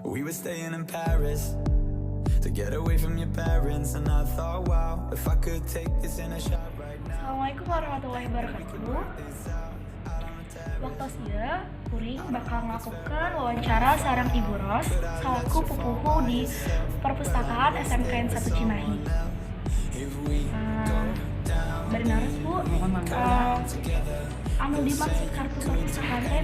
We were staying in Paris to get away from your parents, and I thought, wow, if I could take this in a shot right now. Assalamualaikum warahmatullahi wabarakatuh. Waktu sia, kuring bakal melakukan wawancara sareng Ibu Ros selaku pupuhu di perpustakaan SMKN 1 Cimahi. Benar Bu, anu dimaksud kartu perpustakaan teh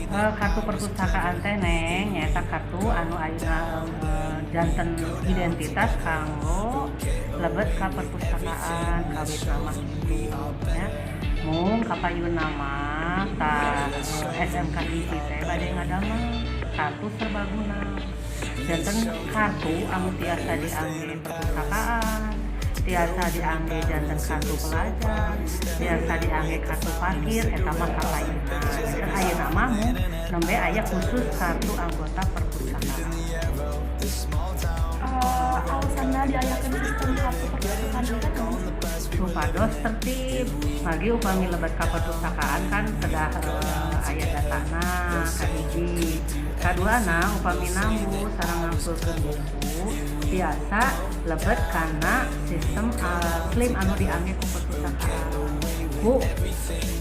kartu perpustakaan teh neng nyaeta kartu anu ayeuna janten identitas kanggo lebet ka perpustakaan kawit nama ya mung kapayun nama ta SMK IP teh bade ngadamel kartu serbaguna janten kartu anu tiasa diangge perpustakaan, tiasa diangge janten kartu pelajar, tiasa diangge kartu parkir, eta mah kapayuna. Dan ayeuna mah nembe aya khusus kartu anggota perpustakaan. Alasanna diayakeun sistem kartu perpustakaan teh Supados tertib, magi upami lebet ka perpustakaan kan kedah aya datana kahiji. Kaduana upami nambu sareng ngampulkeun buku biasa lebet kana sistem klaim anu diangge ku perpustakaan ku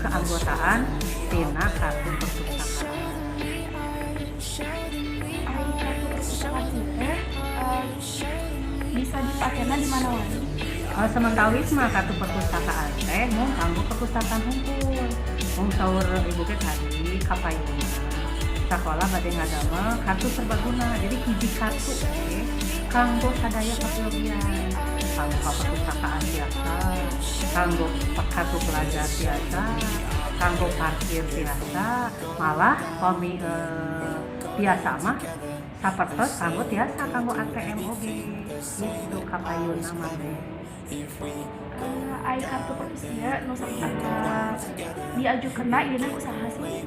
keanggotaan tina kartu perpustakaan. kartu perpustakaan teh bisa dipakainya di mana wae? Sementawis mah kartu perpustakaan teh mung kanggo perpustakaan hungkul. Mung saur ibu teh tadi kapayun sakola bade ngadamel kartu serbaguna. Jadi hiji kartu teh kanggo sadaya kapiyogian. Kanggo perpustakaan biasa, kanggo kartu pelajar biasa, kanggo parkir biasa, malah komi biasa mah sapertos kanggo tiasa kanggo ATM oge. Gitu kapayunna mah teh. Ai kartu perpustakaan nu diajukeunna ieu usaha sih.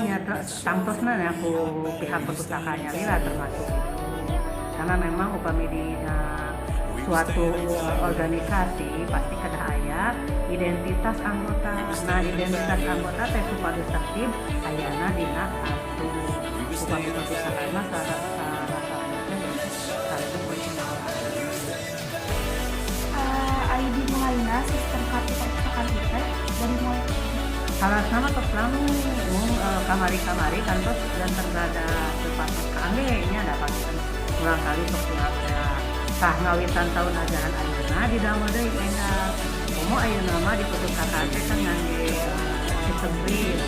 Nya tangtosna ya ku pihak perpustakaan nyalira termasuk itu. Karena memang upami di suatu organisasi pasti kada aya identitas anggota. Nah, identitas anggota teh supados tertib ayana dina kartu. Upami perpustakaan mah kartu Ai di mulainya sistem kartu perpustakaan teh dari mulai salasna mah tos lamu kamari-kamari kan tos dan tergada departemen kangge nya dapat ulang kali sok ada sah ngawitan tahun ajaran ayeuna di damel deui endah komo ayeuna mah di perpustakaan teh kan ngangge sistem print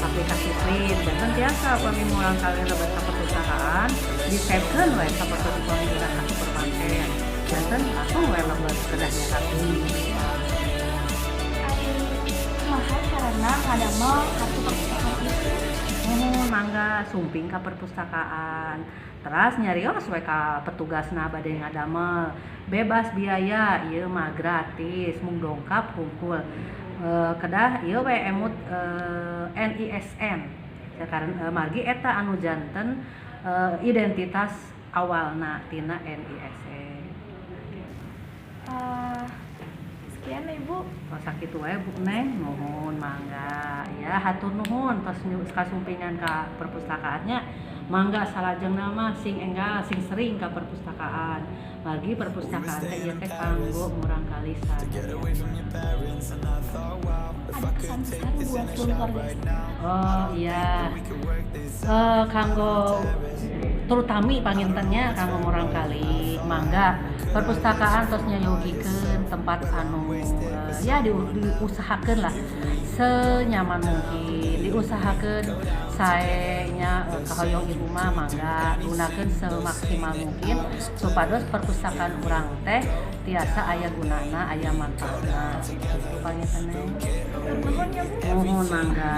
aplikasi print dan kan biasa upami ulang kali lebet ka perpustakaan di savekeun we saperti upami dina kartu permanten janten langsung we lebet kedah kartu mahal karena ngadamel kartu perpustakaan itu. Mangga sumping ka perpustakaan teras nyarios we ka petugasna bade ngadamel bebas biaya ieu mah gratis mung dongkap hungkul kedah ieu we emut NISN sakareng margi eta anu janten identitas awalna tina NISN. Sekian Ibu. Sakitu wae Bu Neng, nuhun mangga. Ya hatur nuhun tos kasumpingan ka perpustakaannya. Mangga salajengna mah sing enggal sing sering ka perpustakaan. Margi perpustakaan teh ieu teh kanggo murang kali sadaya. Ada pesan-pesan buat keluarga. Oh iya. Kanggo terutami pangintennya kanggo murang kali mangga perpustakaan tos nyayogikeun tempat anu ya diusahakeun lah senyaman mungkin diusahakeun saenya kahoyong ibu mah mangga gunakeun semaksimal mungkin supados perpustakaan urang teh tiasa aya gunana aya manfaatna. Panginten Nuhun ya Bu. nuhun mangga.